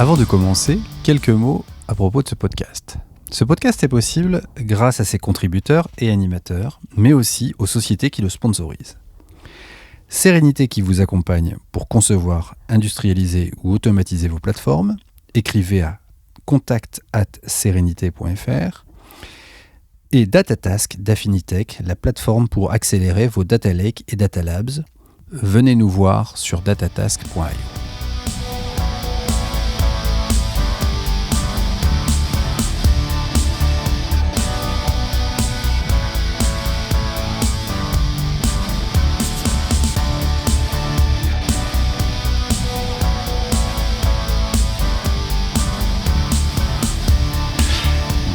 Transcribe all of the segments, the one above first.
Avant de commencer, quelques mots à propos de ce podcast. Ce podcast est possible grâce à ses contributeurs et animateurs, mais aussi aux sociétés qui le sponsorisent. Sérénité qui vous accompagne pour concevoir, industrialiser ou automatiser vos plateformes. Écrivez à contact@serenité.fr. Et Datatask d'Affinitech, la plateforme pour accélérer vos data lakes et data labs. Venez nous voir sur datatask.io.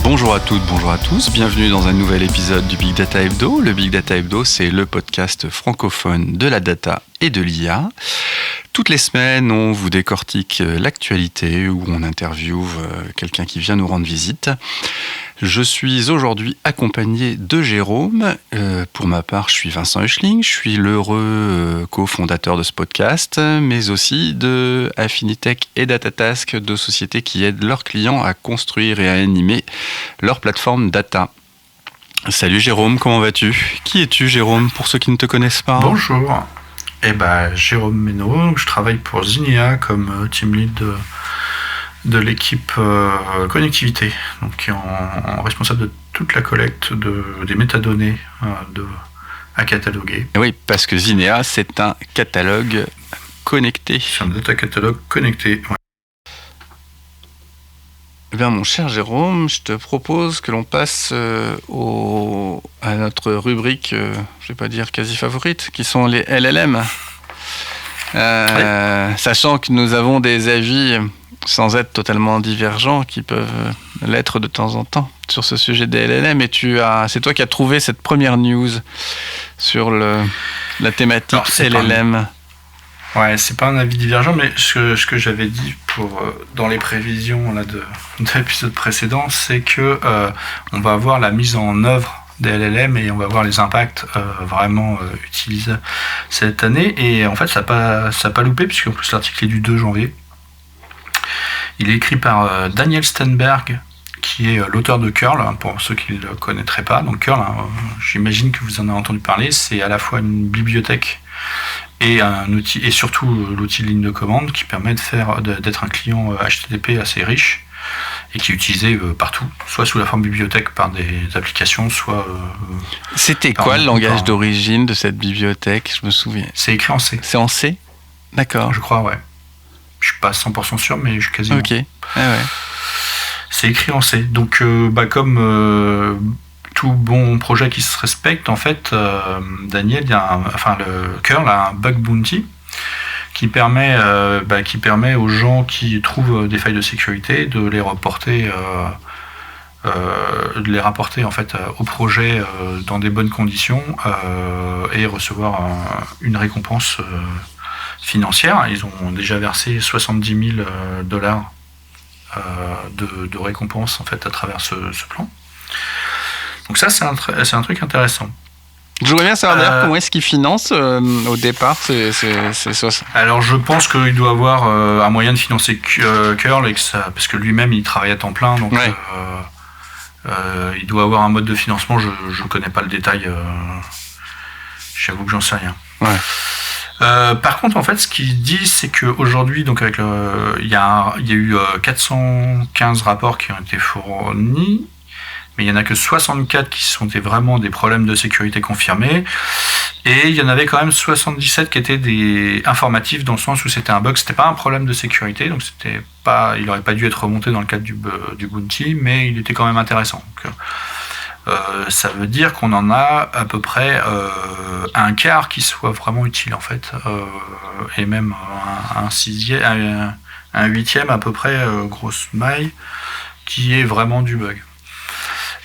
Bonjour à toutes, bonjour à tous, bienvenue dans un nouvel épisode du Big Data Hebdo. Le Big Data Hebdo, c'est le podcast francophone de la data et de l'IA. Toutes les semaines, on vous décortique l'actualité ou on interviewe quelqu'un qui vient nous rendre visite. Je suis aujourd'hui accompagné de Jérôme. Pour ma part, je suis Vincent Huchling. Je suis l'heureux cofondateur de ce podcast, mais aussi de Affinitech et Datatask, deux sociétés qui aident leurs clients à construire et à animer leur plateforme data. Salut Jérôme, comment vas-tu ? Qui es-tu Jérôme, pour ceux qui ne te connaissent pas ? Bonjour, Jérôme Ménaud, je travaille pour Zinea comme team lead de l'équipe connectivité, donc qui est en responsable de toute la collecte des métadonnées à cataloguer. Oui, parce que Zinea, c'est un catalogue connecté. C'est un data catalogue connecté, ouais. Eh bien, mon cher Jérôme, je te propose que l'on passe à notre rubrique, je ne vais pas dire quasi favorite, qui sont les LLM. Sachant que nous avons des avis, sans être totalement divergents, qui peuvent l'être de temps en temps sur ce sujet des LLM. Et c'est toi qui as trouvé cette première news sur la thématique LLM. Ouais, c'est pas un avis divergent, mais ce que j'avais dit dans les prévisions là, de l'épisode précédent, c'est que on va avoir la mise en œuvre des LLM et on va voir les impacts vraiment utilisés cette année. Et en fait, ça n'a pas loupé, puisqu'en plus l'article est du 2 janvier. Il est écrit par Daniel Stenberg, qui est l'auteur de Curl, pour ceux qui ne le connaîtraient pas. Donc Curl, j'imagine que vous en avez entendu parler, c'est à la fois une bibliothèque et un outil, et surtout l'outil de ligne de commande qui permet d'être un client HTTP assez riche et qui est utilisé partout, soit sous la forme bibliothèque par des applications, soit... C'était quoi le langage d'origine de cette bibliothèque ? Je me souviens. C'est écrit en C. C'est en C ? D'accord. Je crois, ouais. Je suis pas 100% sûr, mais je suis quasiment... Ok, ah ouais. C'est écrit en C. Donc, comme tout bon projet qui se respecte, en fait, Daniel, le Curl a un bug bounty qui permet aux gens qui trouvent des failles de sécurité de les rapporter en fait au projet dans des bonnes conditions et recevoir une récompense financière. Ils ont déjà versé $70,000 de récompense en fait à travers ce plan. Donc ça, c'est un truc intéressant. Je voudrais bien savoir d'ailleurs comment est-ce qu'il finance au départ ces 60. Alors je pense qu'il doit avoir un moyen de financer Curl, parce que lui-même il travaille à temps plein, donc ouais. Il doit avoir un mode de financement, je ne connais pas le détail, j'avoue que j'en sais rien. Ouais. Par contre, en fait, ce qu'il dit, c'est qu'aujourd'hui, donc il y a eu 415 rapports qui ont été fournis, mais il n'y en a que 64 qui sont vraiment des problèmes de sécurité confirmés, et il y en avait quand même 77 qui étaient des informatifs, dans le sens où c'était un bug, c'était pas un problème de sécurité, donc il n'aurait pas dû être remonté dans le cadre du bounty, mais il était quand même intéressant. Donc, ça veut dire qu'on en a à peu près un quart qui soit vraiment utile en fait, et même un huitième à peu près, grosse maille, qui est vraiment du bug.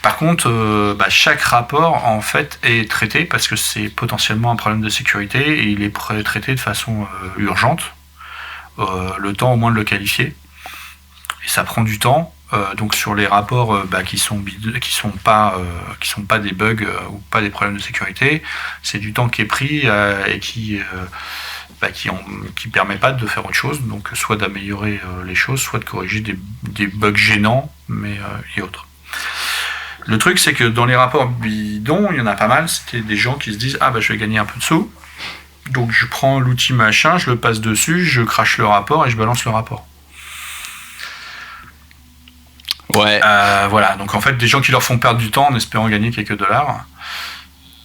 Par contre, chaque rapport en fait est traité parce que c'est potentiellement un problème de sécurité et il est traité de façon urgente, le temps au moins de le qualifier, et ça prend du temps. Donc sur les rapports qui sont pas des bugs ou pas des problèmes de sécurité, c'est du temps qui est pris et qui qui permet pas de faire autre chose, donc soit d'améliorer les choses, soit de corriger des bugs gênants, et autres. Le truc, c'est que dans les rapports bidons, il y en a pas mal, c'était des gens qui se disent « Ah, je vais gagner un peu de sous, donc je prends l'outil machin, je le passe dessus, je crache le rapport et je balance le rapport. » Ouais. Voilà, donc en fait, des gens qui leur font perdre du temps en espérant gagner quelques dollars.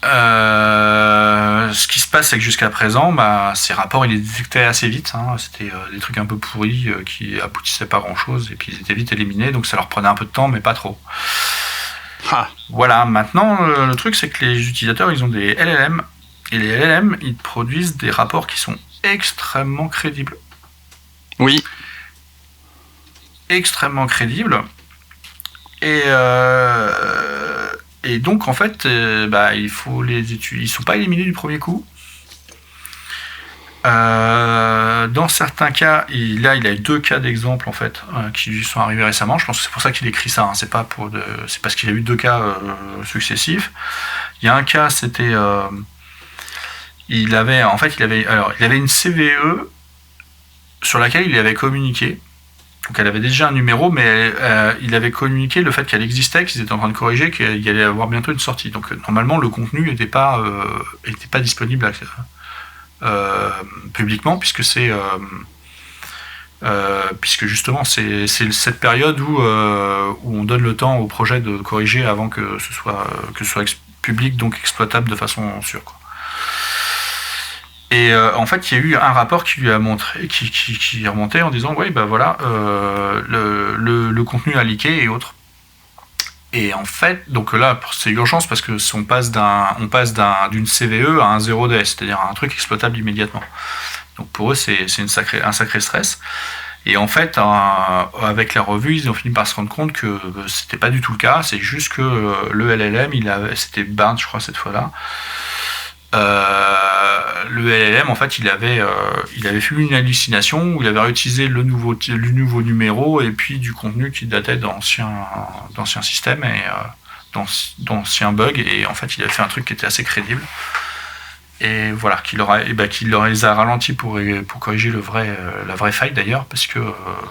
Ce qui se passe, c'est que jusqu'à présent, ces rapports, ils les détectaient assez vite. C'était des trucs un peu pourris qui aboutissaient pas grand-chose, et puis ils étaient vite éliminés, donc ça leur prenait un peu de temps, mais pas trop. Voilà, maintenant, le truc, c'est que les utilisateurs, ils ont des LLM, et les LLM, ils produisent des rapports qui sont extrêmement crédibles. Oui. Extrêmement crédibles. Et donc en fait, il faut les étudier. Ils sont pas éliminés du premier coup. Dans certains cas, il a eu 2 cas d'exemple en fait qui lui sont arrivés récemment. Je pense que c'est pour ça qu'il écrit ça. C'est parce qu'il a eu 2 cas successifs. Il y a un cas, c'était il avait une CVE sur laquelle il avait communiqué. Donc elle avait déjà un numéro, mais il avait communiqué le fait qu'elle existait, qu'ils étaient en train de corriger, qu'il y allait avoir bientôt une sortie. Donc normalement, le contenu n'était pas disponible publiquement, puisque puisque justement c'est cette période où on donne le temps au projet de corriger avant que ce soit public, donc exploitable de façon sûre, quoi. Et en fait, il y a eu un rapport qui lui a montré, qui remontait en disant le contenu a leaké et autres. Et en fait, donc là, c'est urgence parce que on passe d'une CVE à un 0DS, c'est-à-dire un truc exploitable immédiatement. Donc pour eux, c'est un sacré stress. Et en fait, avec la revue, ils ont fini par se rendre compte que c'était pas du tout le cas. C'est juste que le LLM, c'était Barnes, je crois, cette fois-là. Le LLM, en fait, il avait fait une hallucination où il avait réutilisé le nouveau numéro et puis du contenu qui datait d'anciens systèmes et d'anciens bugs, et en fait il avait fait un truc qui était assez crédible, et voilà, qu'il les a ralentis pour corriger la vraie faille d'ailleurs, parce que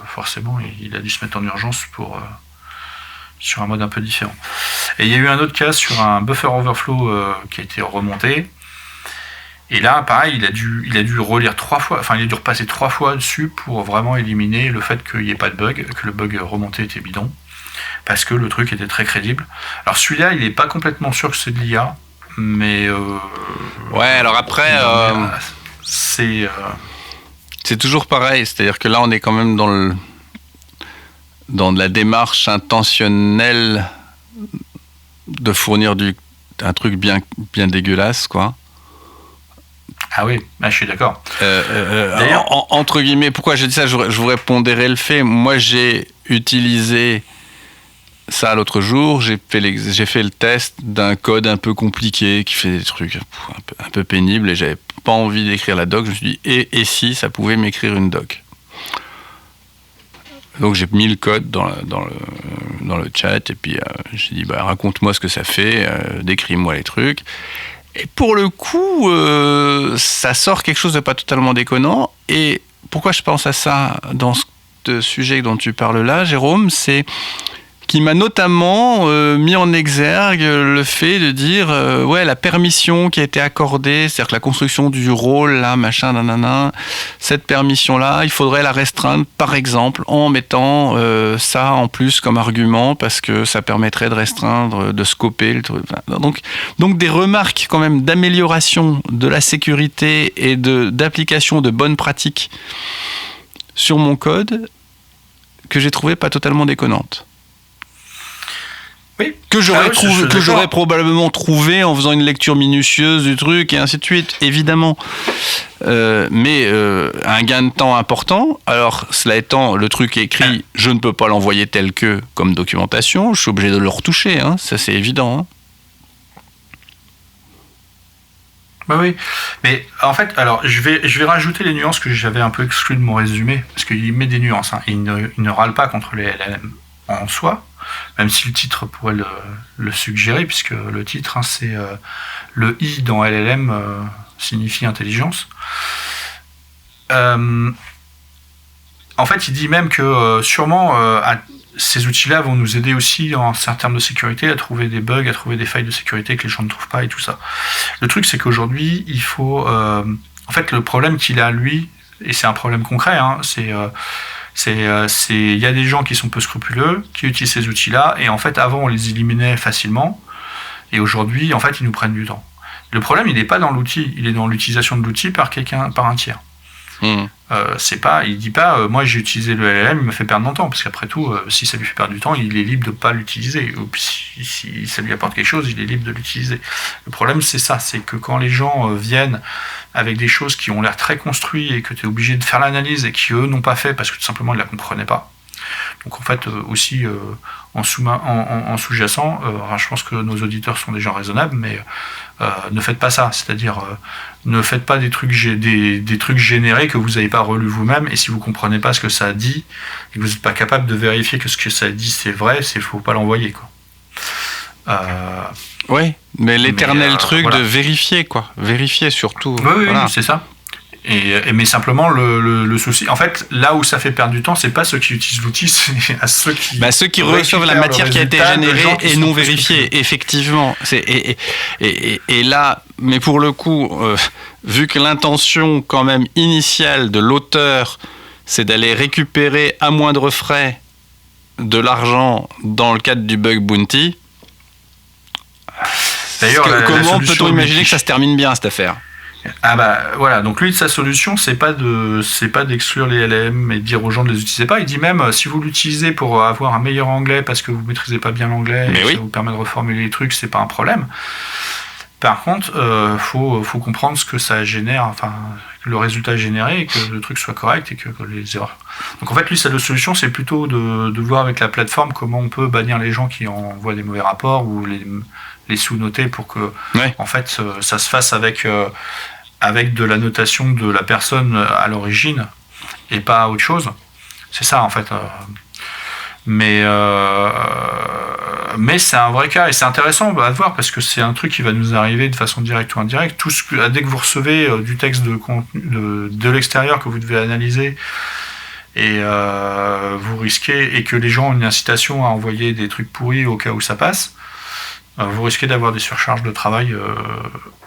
forcément il a dû se mettre en urgence sur un mode un peu différent. Et il y a eu un autre cas sur un buffer overflow qui a été remonté. Et là, pareil, il a dû relire 3 fois, enfin il a dû repasser 3 fois dessus pour vraiment éliminer le fait qu'il n'y ait pas de bug, que le bug remonté était bidon, parce que le truc était très crédible. Alors celui-là, il n'est pas complètement sûr que c'est de l'IA, mais... ouais, alors après... c'est toujours pareil, c'est-à-dire que là, on est quand même dans de la démarche intentionnelle de fournir un truc bien dégueulasse, quoi. Ah oui, je suis d'accord. D'ailleurs, entre guillemets, pourquoi j'ai dit ça, je voudrais pondérer le fait. Moi, j'ai utilisé ça l'autre jour. J'ai fait le test d'un code un peu compliqué qui fait des trucs un peu pénibles, et j'avais pas envie d'écrire la doc. Je me suis dit, et si ça pouvait m'écrire une doc? Donc j'ai mis le code dans le chat, et puis j'ai dit, raconte-moi ce que ça fait, décris-moi les trucs. Et pour le coup, ça sort quelque chose de pas totalement déconnant. Et pourquoi je pense à ça dans ce sujet dont tu parles là, Jérôme, c'est qui m'a notamment mis en exergue le fait de dire la permission qui a été accordée, c'est-à-dire que la construction du rôle, là, machin, nanana, cette permission-là, il faudrait la restreindre, par exemple, en mettant ça en plus comme argument, parce que ça permettrait de restreindre, de scoper le truc. Donc des remarques quand même d'amélioration de la sécurité et d'application de bonnes pratiques sur mon code que j'ai trouvé pas totalement déconnantes. Oui. Que j'aurais probablement trouvé en faisant une lecture minutieuse du truc et ainsi de suite, évidemment. Mais un gain de temps important. Alors, cela étant, le truc écrit, je ne peux pas l'envoyer tel que comme documentation, je suis obligé de le retoucher, hein, ça c'est évident. Hein. Bah oui, mais en fait, alors je vais rajouter les nuances que j'avais un peu exclues de mon résumé, parce qu'il met des nuances. Hein. Il ne râle pas contre les LLM en soi, même si le titre pourrait le suggérer, puisque le titre, c'est le I dans LLM signifie intelligence. En fait, il dit même que sûrement ces outils-là vont nous aider aussi en termes de sécurité à trouver des bugs, à trouver des failles de sécurité que les gens ne trouvent pas et tout ça. Le truc, c'est qu'aujourd'hui, il faut... en fait, le problème qu'il a, lui, et c'est un problème concret, hein, il y a des gens qui sont peu scrupuleux, qui utilisent ces outils-là, et en fait, avant, on les éliminait facilement, et aujourd'hui, en fait, ils nous prennent du temps. Le problème, il n'est pas dans l'outil, il est dans l'utilisation de l'outil par un tiers. Il dit pas moi j'ai utilisé le LLM, il me fait perdre mon temps, parce qu'après tout si ça lui fait perdre du temps, il est libre de pas l'utiliser, ou si ça lui apporte quelque chose, il est libre de l'utiliser. Le problème c'est ça, c'est que quand les gens viennent avec des choses qui ont l'air très construites et que tu es obligé de faire l'analyse et qui eux n'ont pas fait parce que tout simplement ils la comprenaient pas. Donc en fait aussi en sous-jacent, je pense que nos auditeurs sont des gens raisonnables, mais ne faites pas ça, c'est-à-dire ne faites pas des trucs générés que vous n'avez pas relus vous-même, et si vous ne comprenez pas ce que ça dit et que vous n'êtes pas capable de vérifier que ce que ça dit c'est vrai, il ne faut pas l'envoyer, quoi. Oui, mais l'éternel truc voilà. De vérifier, quoi. Vérifier surtout. Oui, c'est ça. Mais simplement, le souci... En fait, là où ça fait perdre du temps, c'est pas ceux qui utilisent l'outil, c'est à ceux qui... ceux qui reçoivent la matière qui a été générée et non vérifiée, effectivement. Et là, mais pour le coup, vu que l'intention quand même initiale de l'auteur, c'est d'aller récupérer à moindre frais de l'argent dans le cadre du bug bounty, d'ailleurs, comment peut-on imaginer que ça se termine bien, cette affaire ? Voilà, donc lui sa solution c'est pas d'exclure les LLM et de dire aux gens de les utiliser pas. Il dit même si vous l'utilisez pour avoir un meilleur anglais parce que vous maîtrisez pas bien l'anglais et ça vous permet de reformuler les trucs, c'est pas un problème. Par contre, faut comprendre ce que ça génère, enfin que le résultat généré et que le truc soit correct et que les erreurs. Donc en fait lui sa solution c'est plutôt de voir avec la plateforme comment on peut bannir les gens qui envoient des mauvais rapports ou les sous-noter pour que en fait ça se fasse avec de la notation de la personne à l'origine et pas autre chose. C'est ça en fait. Mais c'est un vrai cas et c'est intéressant à voir parce que c'est un truc qui va nous arriver de façon directe ou indirecte. Dès que vous recevez du texte de l'extérieur que vous devez analyser et vous risquez, et que les gens ont une incitation à envoyer des trucs pourris au cas où ça passe, vous risquez d'avoir des surcharges de travail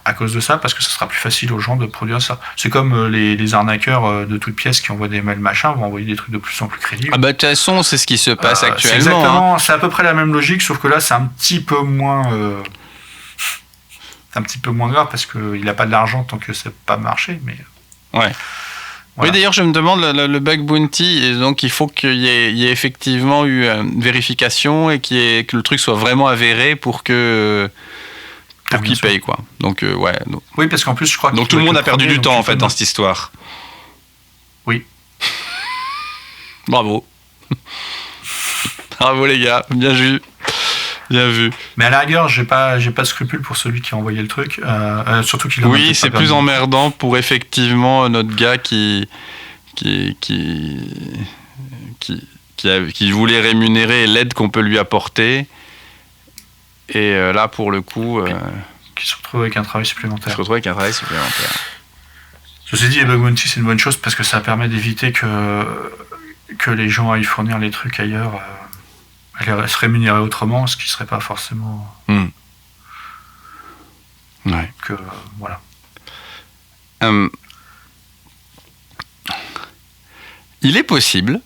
à cause de ça, parce que ça sera plus facile aux gens de produire ça. C'est comme les arnaqueurs de toutes pièces qui envoient des mails machin vont envoyer des trucs de plus en plus crédibles. De toute façon, c'est ce qui se passe actuellement. C'est à peu près la même logique, sauf que là, c'est un petit peu moins grave, parce qu'il n'a pas de l'argent tant que ça n'a pas marché. Mais... Ouais. Voilà. Oui, d'ailleurs, je me demande, le bug bounty, et donc il faut qu'il y ait effectivement eu une vérification et que le truc soit vraiment avéré pour qu'il paye, quoi. Donc, Donc, oui, parce qu'en plus, je crois que... Donc tout le monde a perdu du temps, en fait, dans cette histoire. Oui. Bravo. Bravo, les gars. Bien vu. Bien vu. Mais à la rigueur, j'ai pas de scrupule pour celui qui a envoyé le truc. Surtout qu'il a... Oui, c'est plus emmerdant pour effectivement notre gars qui voulait rémunérer l'aide qu'on peut lui apporter. Et là, pour le coup... qui se retrouve avec un travail supplémentaire. Ceci dit, les bug bounty, c'est une bonne chose parce que ça permet d'éviter que les gens aillent fournir les trucs ailleurs. Se rémunérer autrement, ce qui ne serait pas forcément... Ouais. Voilà. Il est possible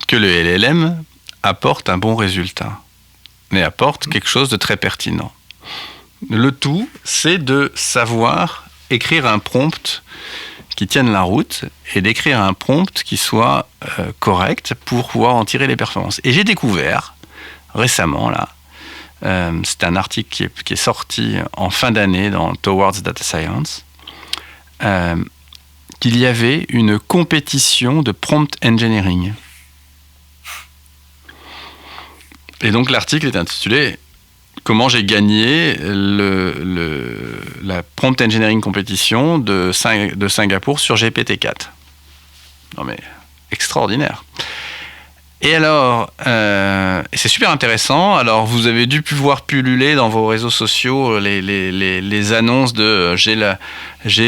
que le LLM apporte un bon résultat, mais apporte quelque chose de très pertinent. Le tout, c'est de savoir écrire un prompt qui tienne la route et d'écrire un prompt qui soit correct pour pouvoir en tirer les performances. Et j'ai découvert récemment, là, c'est un article qui est sorti en fin d'année dans Towards Data Science, qu'il y avait une compétition de prompt engineering. Et donc l'article est intitulé « Comment j'ai gagné la prompt engineering compétition de Singapour sur GPT-4 ». Non mais, extraordinaire. Et alors, c'est super intéressant. Alors, vous avez dû pouvoir pulluler dans vos réseaux sociaux les annonces de j'ai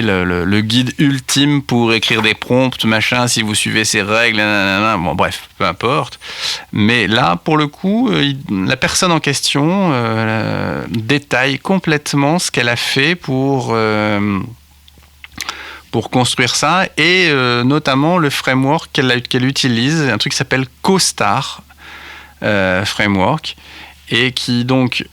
le guide ultime pour écrire des prompts, machin, si vous suivez ces règles, nanana. Bon, bref, peu importe. Mais là, pour le coup, la personne en question détaille complètement ce qu'elle a fait pour construire ça, et notamment le framework qu'elle utilise, un truc qui s'appelle CoStar Framework, et qui donc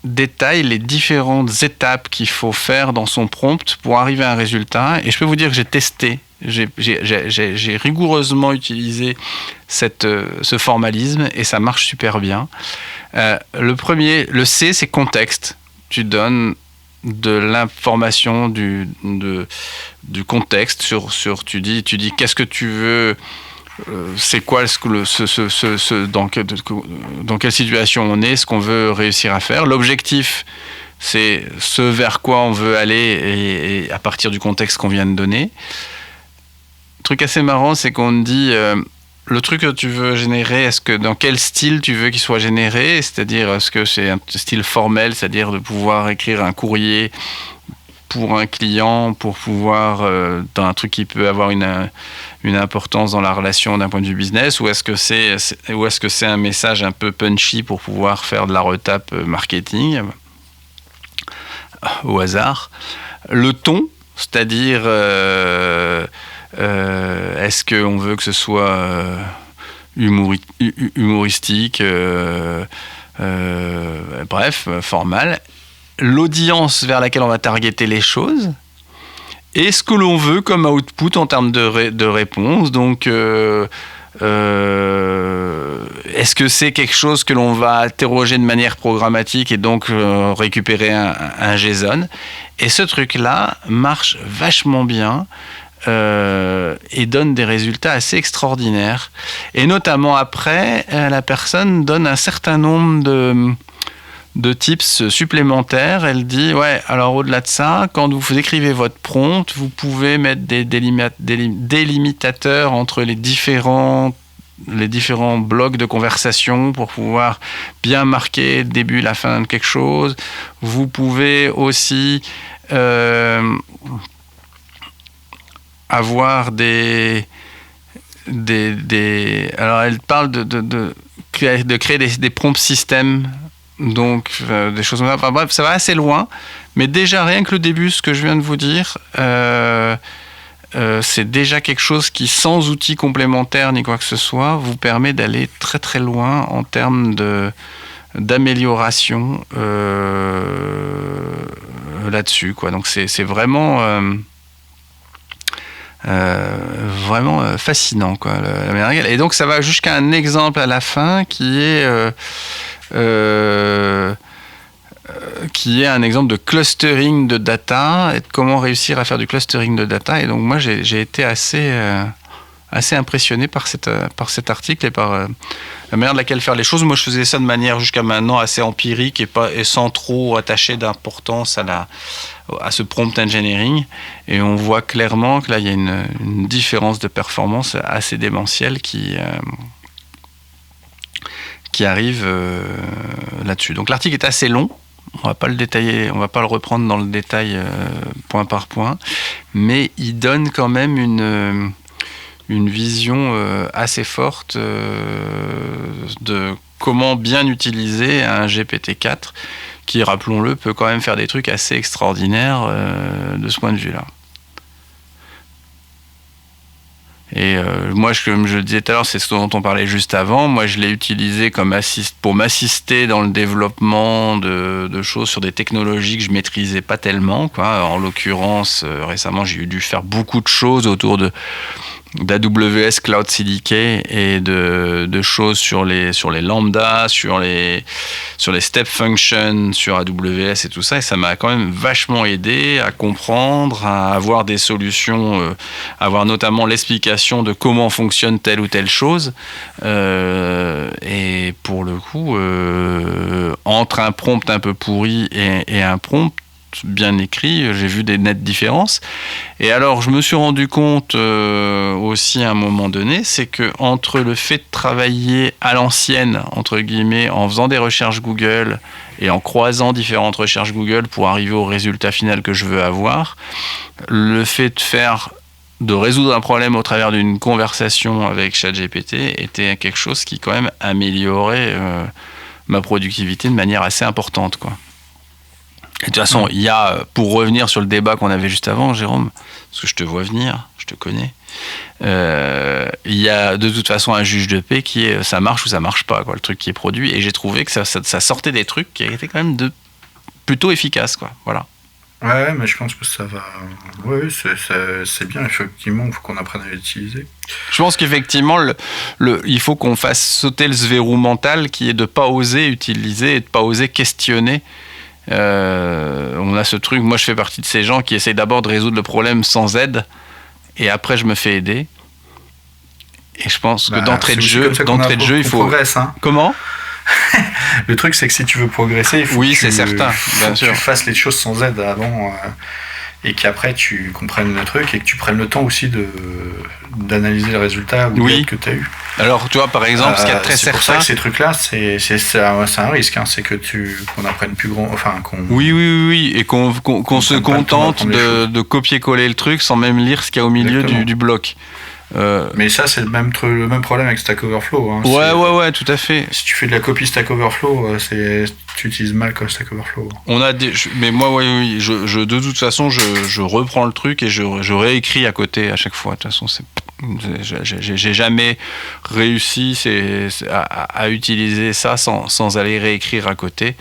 détaille les différentes étapes qu'il faut faire dans son prompt pour arriver à un résultat. Et je peux vous dire que j'ai testé, j'ai rigoureusement utilisé ce formalisme, et ça marche super bien. Le C, c'est contexte. Tu donnes de l'information, du contexte sur tu dis qu'est-ce que tu veux, c'est quoi dans quelle situation on est, ce qu'on veut réussir à faire. L'objectif, c'est ce vers quoi on veut aller, et à partir du contexte qu'on vient de donner. Un truc assez marrant, c'est qu'on dit le truc que tu veux générer, dans quel style tu veux qu'il soit généré, c'est-à-dire est-ce que c'est un style formel, c'est-à-dire de pouvoir écrire un courrier pour un client, pour pouvoir dans un truc qui peut avoir une importance dans la relation d'un point de vue business, ou est-ce que c'est un message un peu punchy pour pouvoir faire de la retape marketing au hasard. Le ton, c'est-à-dire est-ce qu'on veut que ce soit humoristique, bref, formal. L'audience vers laquelle on va targeter les choses, et ce que l'on veut comme output en termes de réponse. Donc, est-ce que c'est quelque chose que l'on va interroger de manière programmatique et donc récupérer un JSON? Et ce truc-là marche vachement bien. Et donne des résultats assez extraordinaires. Et notamment après, la personne donne un certain nombre de tips supplémentaires. Elle dit, ouais, alors au-delà de ça, quand vous écrivez votre prompt, vous pouvez mettre des délimitateurs entre les différents blocs de conversation pour pouvoir bien marquer le début, la fin de quelque chose. Vous pouvez aussi avoir alors elle parle de créer des prompts systèmes, donc des choses comme ça. Enfin, bref, ça va assez loin, mais déjà rien que le début, ce que je viens de vous dire, c'est déjà quelque chose qui, sans outils complémentaires ni quoi que ce soit, vous permet d'aller très très loin en termes d'amélioration là-dessus, quoi. Donc c'est vraiment vraiment fascinant, quoi, la manière. Et donc ça va jusqu'à un exemple à la fin qui est un exemple de clustering de data, et de comment réussir à faire du clustering de data. Et donc moi j'ai été assez impressionné par cet article et par la manière de laquelle faire les choses. Moi je faisais ça de manière jusqu'à maintenant assez empirique et sans trop attacher d'importance à ce prompt engineering, et on voit clairement que là il y a une différence de performance assez démentielle qui arrive là-dessus. Donc l'article est assez long, on va pas le détailler, on va pas le reprendre dans le détail point par point, mais il donne quand même une vision assez forte de comment bien utiliser un GPT-4 qui, rappelons-le, peut quand même faire des trucs assez extraordinaires de ce point de vue-là. Et moi, comme je le disais tout à l'heure, c'est ce dont on parlait juste avant. Moi, je l'ai utilisé pour m'assister dans le développement de choses sur des technologies que je maîtrisais pas tellement, quoi. En l'occurrence, récemment, j'ai dû faire beaucoup de choses autour d'AWS Cloud CDK et de choses sur les lambdas, sur les step functions sur AWS et tout ça, et ça m'a quand même vachement aidé à comprendre, à avoir des solutions, avoir notamment l'explication de comment fonctionne telle ou telle chose, et pour le coup entre un prompt un peu pourri et un prompt, bien écrit, j'ai vu des nettes différences. Et alors, je me suis rendu compte aussi à un moment donné, c'est que entre le fait de travailler à l'ancienne, entre guillemets, en faisant des recherches Google et en croisant différentes recherches Google pour arriver au résultat final que je veux avoir, le fait de résoudre un problème au travers d'une conversation avec ChatGPT était quelque chose qui quand même améliorait ma productivité de manière assez importante, quoi. Et de toute façon, il y a, pour revenir sur le débat qu'on avait juste avant, Jérôme, parce que je te vois venir, je te connais, il y a de toute façon un juge de paix qui est ça marche ou ça marche pas, quoi, le truc qui est produit. Et j'ai trouvé que ça sortait des trucs qui étaient quand même plutôt efficaces, quoi. Voilà. Ouais, mais je pense que ça va. Oui, c'est bien, effectivement, il faut qu'on apprenne à l'utiliser. Je pense qu'effectivement, il faut qu'on fasse sauter ce verrou mental qui est de ne pas oser utiliser et de ne pas oser questionner. On a ce truc, moi je fais partie de ces gens qui essayent d'abord de résoudre le problème sans aide et après je me fais aider. Et je pense que d'entrée de jeu, il faut. Progresse, hein. Comment ? Le truc, c'est que si tu veux progresser, il faut c'est certain, bien sûr. Que tu fasses les choses sans aide avant et qu'après tu comprennes le truc et que tu prennes le temps aussi d'analyser le résultat ou l'aide que tu as eu. Alors, tu vois, par exemple, ce qui est très certain. C'est pour ça que ces trucs-là, c'est un risque, hein, c'est que qu'on apprenne plus grand. Enfin, Oui, et qu'on se contente de copier-coller le truc sans même lire ce qu'il y a au milieu du bloc. Mais ça, c'est le même problème avec Stack Overflow. Hein. Ouais, tout à fait. Si tu fais de la copie Stack Overflow, tu utilises mal comme Stack Overflow. Mais moi, de toute façon, je reprends le truc et je réécris à côté à chaque fois. De toute façon, j'ai jamais réussi à utiliser ça sans aller réécrire à côté.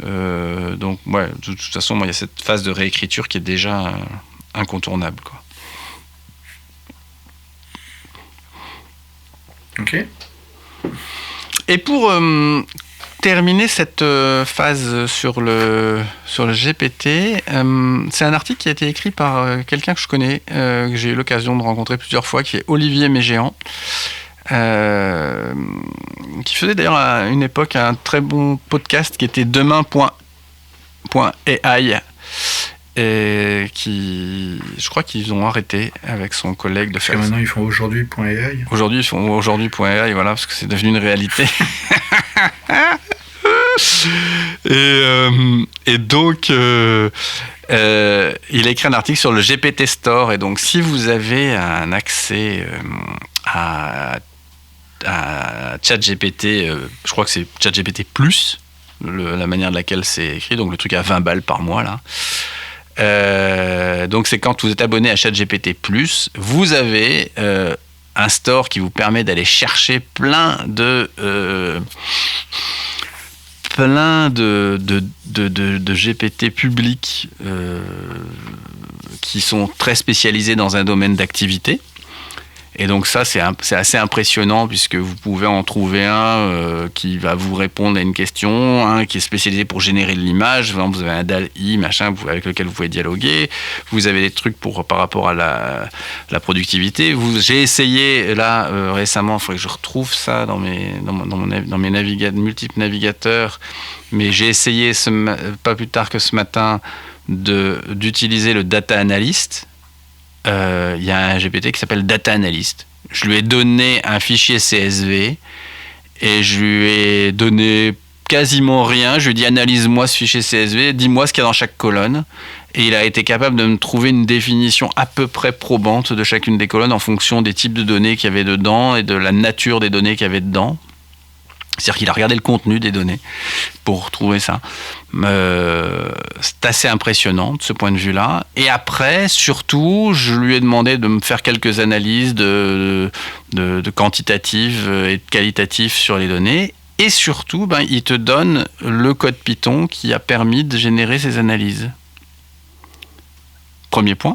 Donc, ouais, de toute façon, il y a cette phase de réécriture qui est déjà incontournable, quoi. Ok. Et pour terminer cette phase sur le GPT, c'est un article qui a été écrit par quelqu'un que je connais, que j'ai eu l'occasion de rencontrer plusieurs fois, qui est Olivier Mégéant, qui faisait d'ailleurs à une époque un très bon podcast qui était demain.ai. Et je crois qu'ils ont arrêté avec son collègue de faire. Parce que maintenant ils font aujourd'hui.ai. Aujourd'hui ils font aujourd'hui.ai, voilà, parce que c'est devenu une réalité. Et donc il a écrit un article sur le GPT Store. Et donc si vous avez un accès à ChatGPT, je crois que c'est ChatGPT Plus, la manière de laquelle c'est écrit, donc le truc à 20 balles par mois là. Donc c'est quand vous êtes abonné à ChatGPT+, vous avez un store qui vous permet d'aller chercher plein de GPT publics qui sont très spécialisés dans un domaine d'activité. Et donc ça, c'est assez impressionnant puisque vous pouvez en trouver un qui va vous répondre à une question, un qui est spécialisé pour générer de l'image. Par exemple, vous avez un DALL-E, avec lequel vous pouvez dialoguer. Vous avez des trucs par rapport à la productivité. J'ai essayé là récemment, il faudrait que je retrouve ça dans mes multiples navigateurs, mais j'ai essayé pas plus tard que ce matin d'utiliser le Data Analyst. Il y a un GPT qui s'appelle Data Analyst. Je lui ai donné un fichier CSV et je lui ai donné quasiment rien. Je lui ai dit analyse-moi ce fichier CSV, dis-moi ce qu'il y a dans chaque colonne. Et il a été capable de me trouver une définition à peu près probante de chacune des colonnes en fonction des types de données qu'il y avait dedans et de la nature des données qu'il y avait dedans. C'est-à-dire qu'il a regardé le contenu des données pour trouver ça. C'est assez impressionnant de ce point de vue-là. Et après, surtout, je lui ai demandé de me faire quelques analyses de quantitatives et de qualitatives sur les données. Et surtout, il te donne le code Python qui a permis de générer ces analyses. Premier point.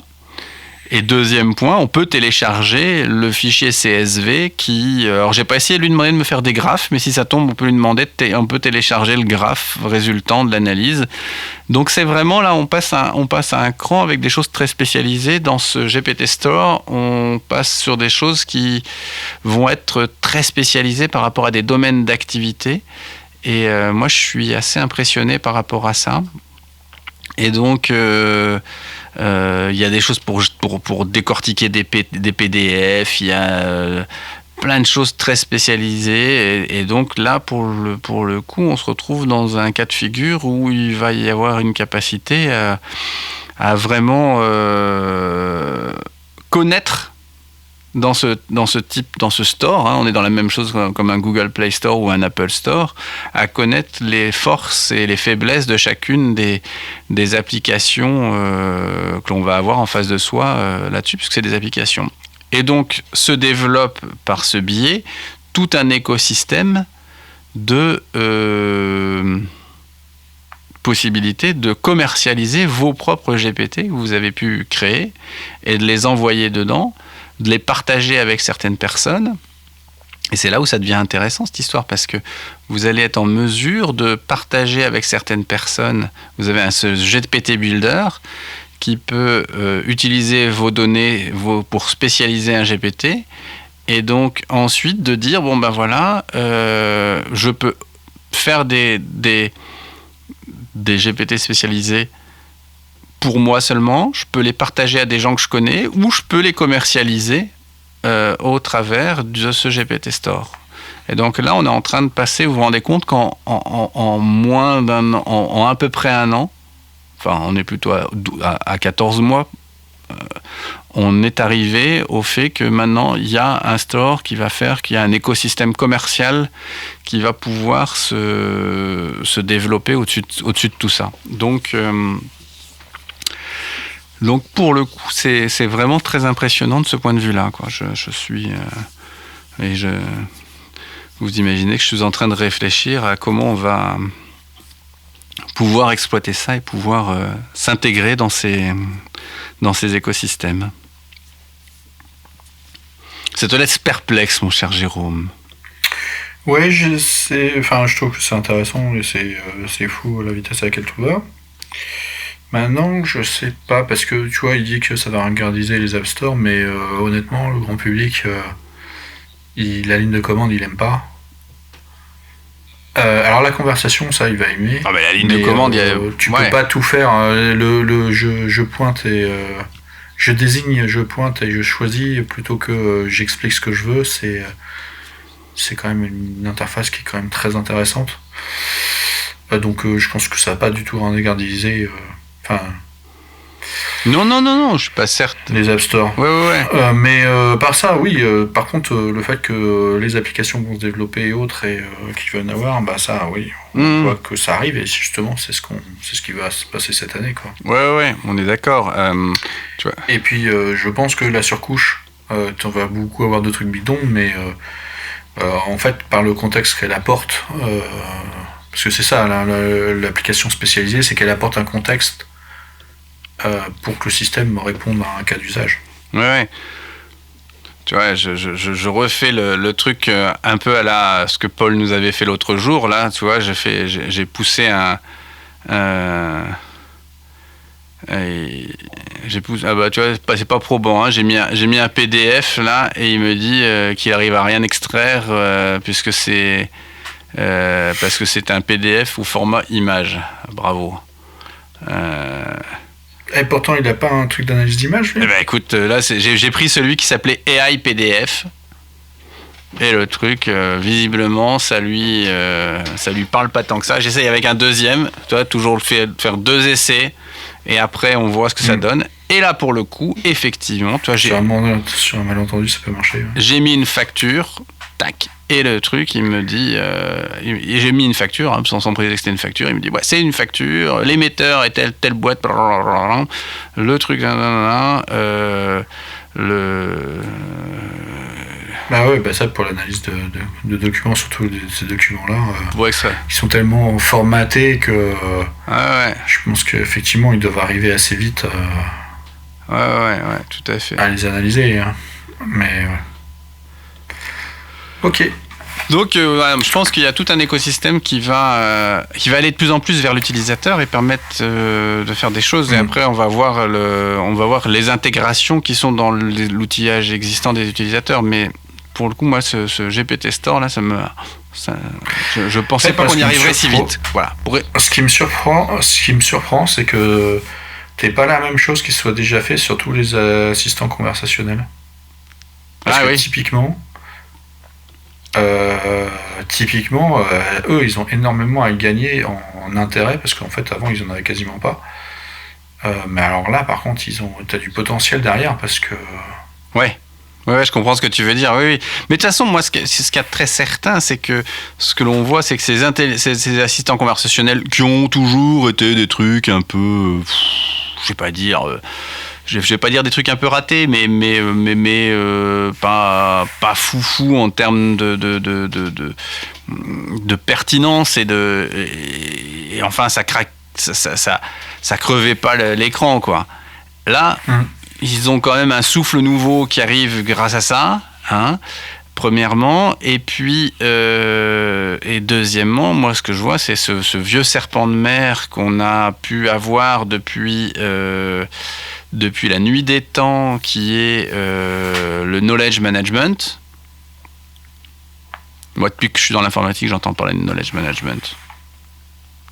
Et deuxième point, on peut télécharger le fichier CSV qui... Alors, j'ai pas essayé de lui demander de me faire des graphes, mais si ça tombe, on peut lui demander on peut télécharger le graphe résultant de l'analyse. Donc, c'est vraiment là, on passe à un cran avec des choses très spécialisées. Dans ce GPT Store, on passe sur des choses qui vont être très spécialisées par rapport à des domaines d'activité. Et moi, je suis assez impressionné par rapport à ça. Et donc, il y a des choses pour décortiquer des PDF, il y a plein de choses très spécialisées. Et donc là, pour le coup, on se retrouve dans un cas de figure où il va y avoir une capacité à vraiment connaître dans ce store, on est dans la même chose comme un Google Play Store ou un Apple Store, à connaître les forces et les faiblesses de chacune des applications que l'on va avoir en face de soi là-dessus, puisque c'est des applications. Et donc se développe par ce biais tout un écosystème de possibilités de commercialiser vos propres GPT que vous avez pu créer et de les envoyer dedans, de les partager avec certaines personnes. Et c'est là où ça devient intéressant, cette histoire, parce que vous allez être en mesure de partager avec certaines personnes. Vous avez ce GPT Builder qui peut utiliser vos données pour spécialiser un GPT, et donc ensuite de dire, bon ben voilà, je peux faire des GPT spécialisés pour moi seulement, je peux les partager à des gens que je connais, ou je peux les commercialiser au travers de ce GPT Store. Et donc là, on est en train de passer, vous vous rendez compte qu'en moins d'un an, en à peu près un an, enfin on est plutôt à 14 mois, on est arrivé au fait que maintenant il y a un store qui va faire qu'il y a un écosystème commercial qui va pouvoir se développer au-dessus de tout ça. Donc pour le coup, c'est vraiment très impressionnant de ce point de vue-là, quoi. Je suis vous imaginez que je suis en train de réfléchir à comment on va pouvoir exploiter ça et pouvoir s'intégrer dans ces écosystèmes. Ça te laisse perplexe, mon cher Jérôme. Ouais, je trouve que c'est intéressant et c'est fou la vitesse à laquelle tout va. Maintenant, je sais pas, parce que tu vois, il dit que ça va ringardiser les App Store, mais honnêtement, le grand public, la ligne de commande, il aime pas. Alors la conversation, ça, il va aimer. Ah, mais la ligne de commande, tu peux pas tout faire. Je pointe et je désigne, je pointe et je choisis plutôt que j'explique ce que je veux. C'est quand même une interface qui est quand même très intéressante. Donc je pense que ça va pas du tout ringardiser. Non, je suis pas certain. Les App Store. Ouais. Mais par ça, oui. Par contre, le fait que les applications vont se développer et autres et qu'il va y en avoir, bah ça, oui. On voit que ça arrive et justement, c'est ce qui va se passer cette année, quoi. Ouais, on est d'accord. Tu vois. Et puis, je pense que la surcouche, tu vas beaucoup avoir de trucs bidons, mais en fait, par le contexte qu'elle apporte, parce que c'est ça, l'application spécialisée, c'est qu'elle apporte un contexte pour que le système réponde à un cas d'usage. Ouais. Tu vois, je refais le truc un peu à ce que Paul nous avait fait l'autre jour. Là, tu vois, j'ai poussé tu vois, c'est pas probant. Hein. J'ai mis un PDF là et il me dit qu'il arrive à rien extraire puisque c'est parce que c'est un PDF au format image. Bravo. Et pourtant, il n'a pas un truc d'analyse d'image, lui. Eh ben, écoute, là, j'ai pris celui qui s'appelait AI PDF. Et le truc, visiblement, ça lui parle pas tant que ça. J'essaye avec un deuxième, tu vois, toujours faire 2 essais. Et après, on voit ce que ça donne. Et là, pour le coup, effectivement, tu vois, sur un malentendu, ça peut marcher. Hein. J'ai mis une facture, tac. Et le truc, il me dit... j'ai mis une facture, hein, sans préciser que c'était une facture. Il me dit, ouais, c'est une facture, l'émetteur est telle boîte, le truc, Bah ouais, ça pour l'analyse de documents, surtout ces documents-là, qui sont tellement formatés que je pense qu'effectivement, ils doivent arriver assez vite ouais, tout à fait. À les analyser. Hein. Mais ouais. Ok. Donc, je pense qu'il y a tout un écosystème qui va aller de plus en plus vers l'utilisateur et permettre de faire des choses. Et après, on va voir les intégrations qui sont dans l'outillage existant des utilisateurs. Mais pour le coup, moi, ce GPT Store là, ça Je pensais pas qu'on y arriverait si vite. Voilà. Ce qui me surprend, c'est que t'es pas la même chose qui soit déjà fait sur tous les assistants conversationnels. Parce que typiquement, eux, ils ont énormément à gagner en intérêt, parce qu'en fait, avant, ils en avaient quasiment pas. Mais alors là, par contre, t'as du potentiel derrière, parce que... Ouais, je comprends ce que tu veux dire. Oui. Mais de toute façon, moi, ce qu'il y a de très certain, c'est que ce que l'on voit, c'est que ces assistants conversationnels qui ont toujours été des trucs un peu... je vais pas dire des trucs un peu ratés, mais pas foufou en termes de pertinence et enfin ça craque, ça crevait pas l'écran, quoi. Là, ils ont quand même un souffle nouveau qui arrive grâce à ça, hein, premièrement, et puis et deuxièmement, moi ce que je vois, c'est ce vieux serpent de mer qu'on a pu avoir depuis la nuit des temps, qui est le knowledge management. Moi, depuis que je suis dans l'informatique, j'entends parler de knowledge management,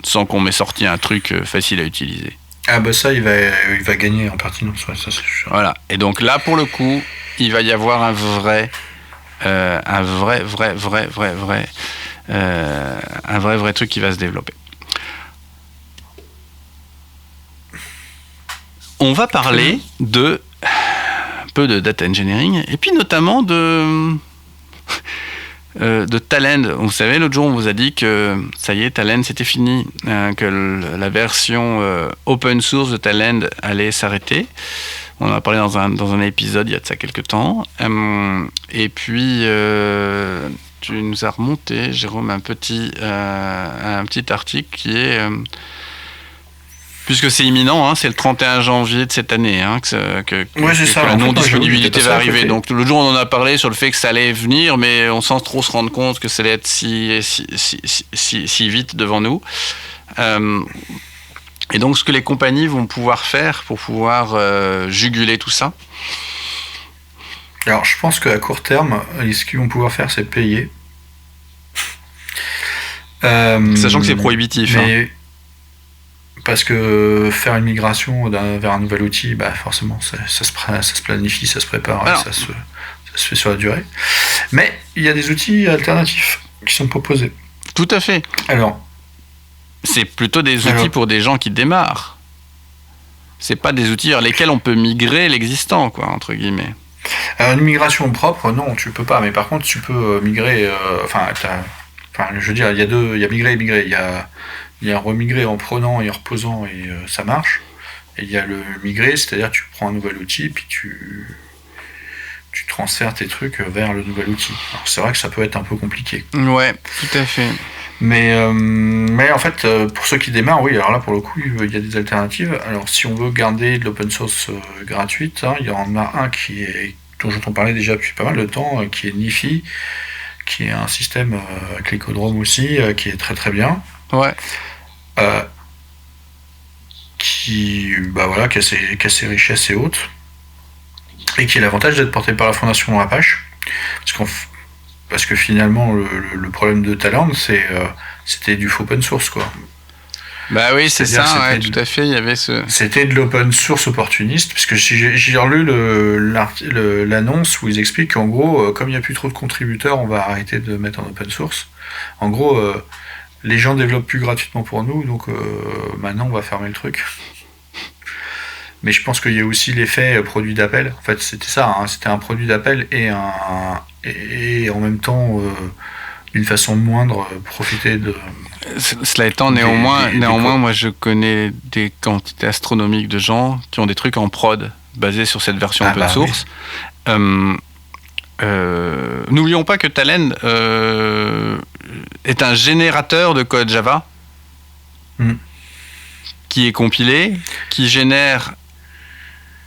sans qu'on m'ait sorti un truc facile à utiliser. Ah bah ça, il va gagner en pertinence, ouais, ça c'est sûr. Voilà. Et donc là, pour le coup, il va y avoir un vrai truc qui va se développer. On va parler un peu de data engineering, et puis notamment de Talend. Vous savez, l'autre jour, on vous a dit que ça y est, Talend, c'était fini, que la version open source de Talend allait s'arrêter. On en a parlé dans un épisode il y a de ça quelques temps. Et puis, tu nous as remonté, Jérôme, un petit article qui est... puisque c'est imminent, hein, c'est le 31 janvier de cette année que la non-disponibilité va arriver. Donc le jour on en a parlé sur le fait que ça allait venir, mais on sans trop se rendre compte que ça allait être si vite devant nous. Et donc ce que les compagnies vont pouvoir faire pour pouvoir juguler tout ça. Alors je pense qu'à court terme, ce qu'ils vont pouvoir faire, c'est payer. Sachant que c'est prohibitif. Mais... Parce que faire une migration vers un nouvel outil, bah forcément, ça se planifie, ça se prépare, ça se fait sur la durée. Mais il y a des outils alternatifs qui sont proposés. Tout à fait. Alors, c'est plutôt des outils pour des gens qui démarrent. C'est pas des outils vers lesquels on peut migrer l'existant, quoi, entre guillemets. Une migration propre, non, tu peux pas. Mais par contre, tu peux migrer. Je veux dire, il y a migrer et migrer. Il y a remigrer en prenant et en reposant et ça marche. Et il y a le migrer, c'est-à-dire tu prends un nouvel outil puis tu transfères tes trucs vers le nouvel outil. Alors c'est vrai que ça peut être un peu compliqué. Ouais, tout à fait. Mais en fait, pour ceux qui démarrent, oui, alors là pour le coup, il y a des alternatives. Alors si on veut garder de l'open source gratuite, il y en a un dont j'entends parler déjà depuis pas mal de temps, qui est Nifi, qui est un système Clicodrome aussi, qui est très très bien. Ouais. Qui a ses richesses et autres, et qui a l'avantage d'être porté par la fondation Apache, parce que finalement le problème de Talend, c'était du faux open source, quoi. Bah oui, c'est ça, ouais, tout à fait, il y avait C'était de l'open source opportuniste, parce que j'ai relu l'annonce où ils expliquent qu'en gros, comme il n'y a plus trop de contributeurs, on va arrêter de mettre en open source. En gros, les gens développent plus gratuitement pour nous, donc maintenant on va fermer le truc. Mais je pense qu'il y a aussi l'effet produit d'appel. En fait, c'était ça, c'était un produit d'appel et en même temps, d'une façon moindre, profiter de... Cela étant, néanmoins, moi je connais des quantités astronomiques de gens qui ont des trucs en prod basés sur cette version open source. Oui. N'oublions pas que Talend est un générateur de code Java qui est compilé, qui génère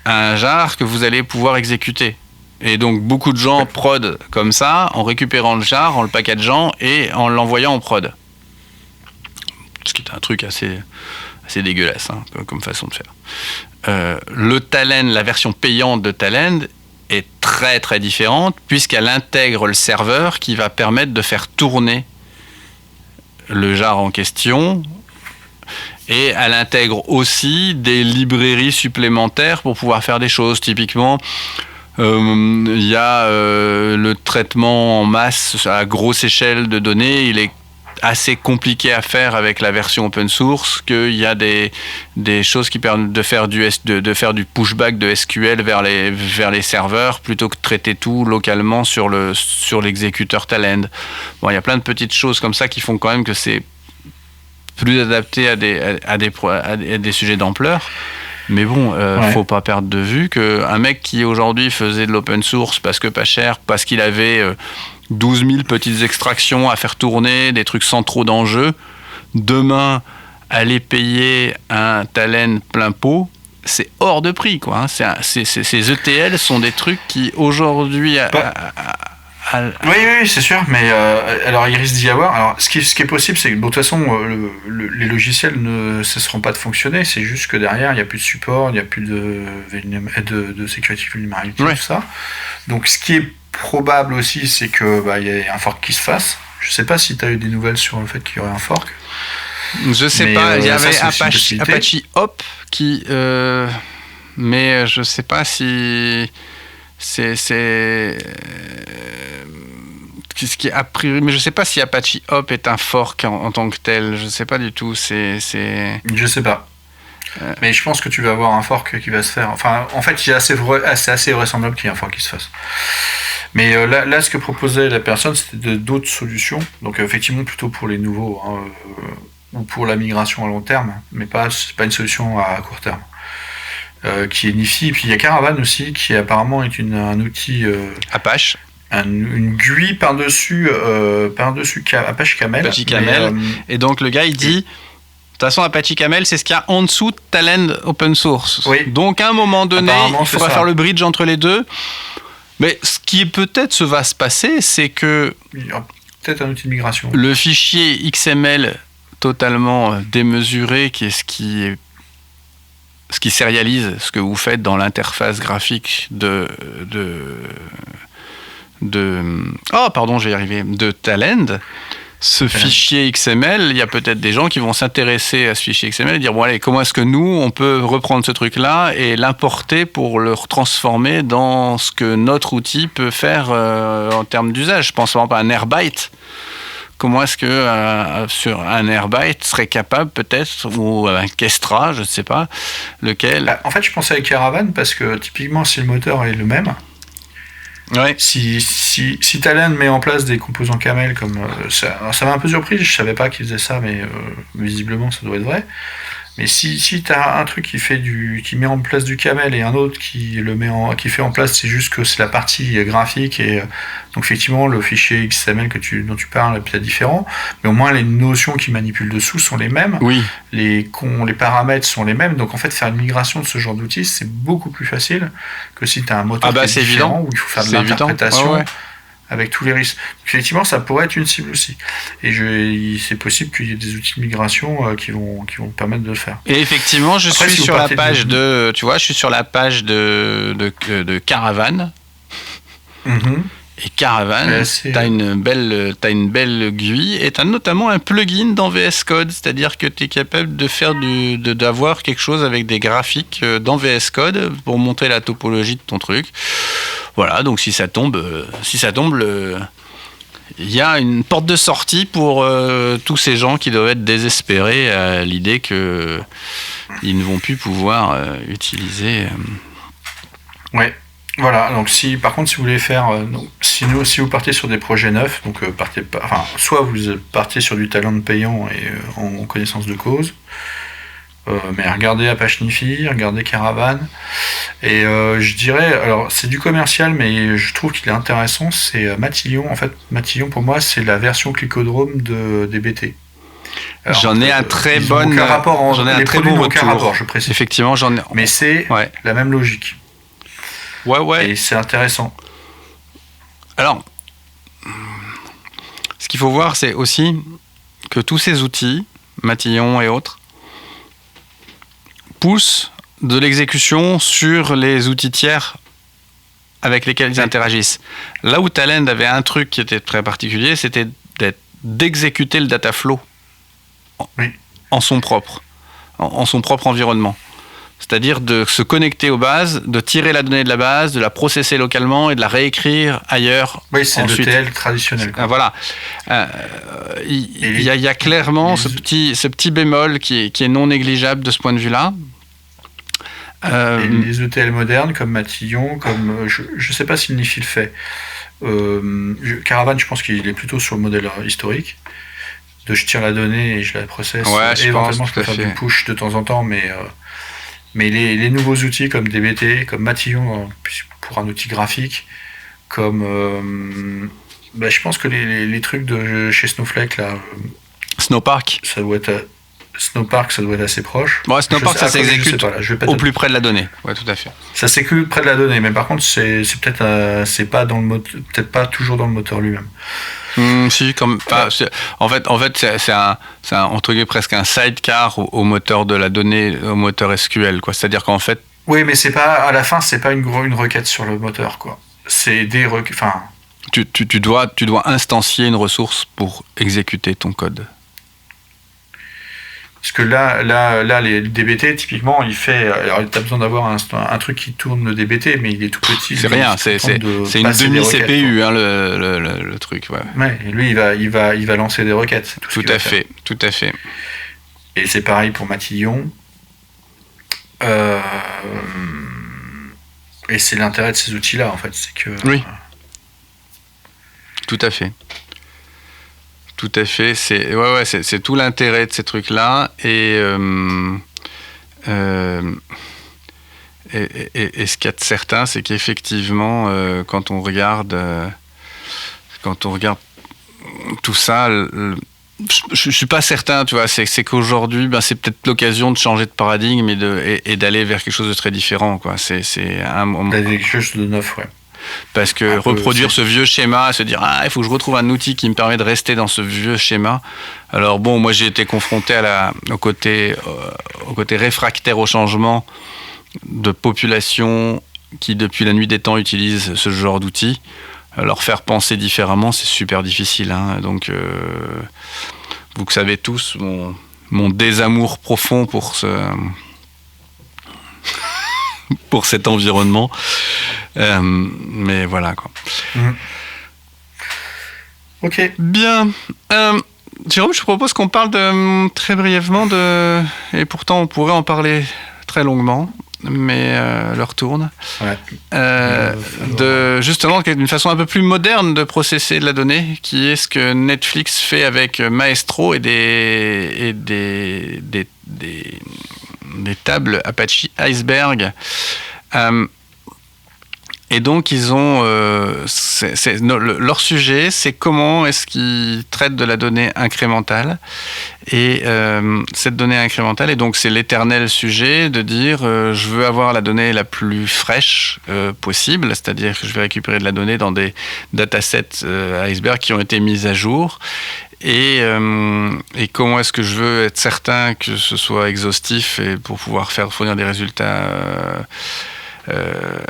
un jar que vous allez pouvoir exécuter. Et donc beaucoup de gens prod comme ça, en récupérant le jar, en le packageant et en l'envoyant en prod. Ce qui est un truc assez dégueulasse, comme façon de faire. Le Talend, la version payante de Talend, est très très différente puisqu'elle intègre le serveur qui va permettre de faire tourner le jar en question. Et elle intègre aussi des librairies supplémentaires pour pouvoir faire des choses. Typiquement, il y a le traitement en masse à grosse échelle de données. Il est assez compliqué à faire avec la version open source, qu'il y a des choses qui permettent de faire du pushback de SQL vers les serveurs plutôt que de traiter tout localement sur l'exécuteur Talend. Bon, il y a plein de petites choses comme ça qui font quand même que c'est plus adapté à des sujets d'ampleur. Mais bon, faut pas perdre de vue qu'un mec qui aujourd'hui faisait de l'open source parce que pas cher, parce qu'il avait 12 000 petites extractions à faire tourner, des trucs sans trop d'enjeux, demain, aller payer un Talend plein pot, c'est hors de prix, quoi. Ces ETL sont des trucs qui aujourd'hui... Oui, c'est sûr, mais alors il risque d'y avoir. Alors ce qui est possible, c'est que de toute façon, les logiciels ne cesseront pas de fonctionner. C'est juste que derrière, il n'y a plus de support, il n'y a plus de security vulnerability, tout ça. Donc ce qui est probable aussi, c'est que il y a un fork qui se fasse. Je sais pas si tu as eu des nouvelles sur le fait qu'il y aurait un fork. Je sais pas. Il y avait Apache Hop qui, mais je sais pas si c'est ce qui a priori, mais je sais pas si Apache Hop est un fork en tant que tel. Je sais pas du tout. Je sais pas. Mais je pense que tu vas avoir un fork qui va se faire. Enfin, en fait, c'est assez vraisemblable qu'il y ait un fork qui se fasse. Mais là, ce que proposait la personne, c'était d'autres solutions. Donc, effectivement, plutôt pour les nouveaux, ou pour la migration à long terme, mais c'est pas une solution à court terme. Qui est Nifi. Et puis, il y a Caravan aussi, qui apparemment est un outil... Apache. Une GUI par-dessus Apache Camel. Apache Camel. Et donc, le gars, il dit... De toute façon, Apache Camel, c'est ce qu'il y a en dessous de Talend open source. Oui. Donc, à un moment donné, il faudra faire le bridge entre les deux. Mais ce qui peut-être va se passer, c'est que... Il y aura peut-être un outil de migration. Le fichier XML totalement démesuré, qui est ce qui sérialise ce que vous faites dans l'interface graphique de Talend. Ce fichier XML, il y a peut-être des gens qui vont s'intéresser à ce fichier XML et dire bon allez, comment est-ce que nous on peut reprendre ce truc-là et l'importer pour le transformer dans ce que notre outil peut faire en termes d'usage. Je pense par exemple à un Airbyte. Comment est-ce que sur un Airbyte serait capable peut-être, ou un Kestra, je ne sais pas, lequel... En fait, je pensais à Caravan parce que typiquement, si le moteur est le même, ouais. Si Talend met en place des composants Camel comme... ça m'a un peu surpris, je ne savais pas qu'ils faisaient ça, mais visiblement, ça doit être vrai. Mais si tu as un truc qui met en place du Camel et un autre qui fait en place, c'est juste que c'est la partie graphique et donc effectivement le fichier XML dont tu parles est peut-être différent, mais au moins les notions qui manipulent dessous sont les mêmes, oui. Les paramètres sont les mêmes, donc en fait faire une migration de ce genre d'outils c'est beaucoup plus facile que si tu as un moteur qui est différent évident. Où il faut faire de l'interprétation. Ouais. Avec tous les risques. Donc, effectivement, ça pourrait être une cible aussi. Et c'est possible qu'il y ait des outils de migration qui vont permettre de le faire. Et effectivement, je suis sur la page de Caravan. Mm-hmm. Et Caravan, t'as une belle GUI et t'as notamment un plugin dans VS Code, c'est-à-dire que t'es capable de faire d'avoir quelque chose avec des graphiques dans VS Code pour montrer la topologie de ton truc. Voilà, donc si ça tombe, il y a une porte de sortie pour tous ces gens qui doivent être désespérés à l'idée qu'ils ne vont plus pouvoir utiliser. Ouais. Voilà, donc par contre si vous voulez faire, si vous partez sur des projets neufs, donc soit vous partez sur du Talend payant et en connaissance de cause, mais regardez Apache Nifi, regardez Caravan, et je dirais, alors c'est du commercial, mais je trouve qu'il est intéressant, c'est Matillion. En fait, Matillion pour moi c'est la version Clicodrome de DBT. Alors, j'en ai un très bon rapport, je précise. Effectivement, mais c'est la même logique. Ouais. Et c'est intéressant. Alors, ce qu'il faut voir, c'est aussi que tous ces outils, Matillion et autres, poussent de l'exécution sur les outils tiers avec lesquels ils interagissent. Là où Talend avait un truc qui était très particulier, c'était d'exécuter le data flow en son propre environnement. C'est-à-dire de se connecter aux bases, de tirer la donnée de la base, de la processer localement et de la réécrire ailleurs. Oui, c'est ensuite. l'ETL traditionnel. Voilà. Il y a clairement ce petit bémol qui est non négligeable de ce point de vue-là. Les ETL modernes, comme Matillion, comme je ne sais pas si Nifil le fait. Caravan, je pense qu'il est plutôt sur le modèle historique. Je tire la donnée et je la processe. Ouais, éventuellement, je peux faire du push de temps en temps, mais les nouveaux outils comme DBT, comme Matillion pour un outil graphique, comme je pense que les trucs de chez Snowflake là, Snowpark, ça doit être assez proche. Ouais, Snowpark, ça s'exécute au plus près de la donnée. Ouais, tout à fait. Ça s'exécute près de la donnée, mais par contre c'est peut-être c'est pas dans le peut-être pas toujours dans le moteur lui-même. Si, en fait, c'est un entre guillemets presque un sidecar au moteur de la donnée, au moteur SQL, quoi. C'est-à-dire qu'en fait. Oui, mais c'est pas à la fin, c'est pas une requête sur le moteur, quoi. C'est des requêtes. Enfin. Tu dois instancier une ressource pour exécuter ton code. Parce que là, les DBT, typiquement, il fait. Alors, tu as besoin d'avoir un truc qui tourne le DBT, mais il est tout petit. C'est rien, c'est une demi-CPU, hein, le truc. Ouais. Ouais, et lui, il va lancer des requêtes. Tout à fait. Et c'est pareil pour Matillion. Et c'est l'intérêt de ces outils-là, en fait. C'est que. Oui. Tout à fait. C'est tout l'intérêt de ces trucs-là. Et ce qu'il y a de certain, c'est qu'effectivement, quand on regarde tout ça, je suis pas certain, tu vois. C'est qu'aujourd'hui, c'est peut-être l'occasion de changer de paradigme et d'aller vers quelque chose de très différent, quoi. C'est un moment. Quelque chose de neuf, ouais. Parce que reproduire ce vieux schéma, se dire il faut que je retrouve un outil qui me permet de rester dans ce vieux schéma. Alors bon, moi j'ai été confronté au côté réfractaire au changement de population qui depuis la nuit des temps utilise ce genre d'outils. Leur faire penser différemment, c'est super difficile, hein. Donc vous savez tous mon désamour profond pour cet environnement. Mais voilà, quoi. Ok. Bien. Jérôme, je propose qu'on parle très brièvement et pourtant on pourrait en parler très longuement, mais l'heure tourne. Ouais. Justement, d'une façon un peu plus moderne de processer de la donnée, qui est ce que Netflix fait avec Maestro et des tables Apache Iceberg. Et donc, ils ont leur sujet, c'est comment est-ce qu'ils traitent de la donnée incrémentale. Et cette donnée incrémentale, et donc c'est l'éternel sujet de dire je veux avoir la donnée la plus fraîche possible, c'est-à-dire que je vais récupérer de la donnée dans des datasets Iceberg qui ont été mis à jour. Et comment est-ce que je veux être certain que ce soit exhaustif et pour pouvoir fournir des résultats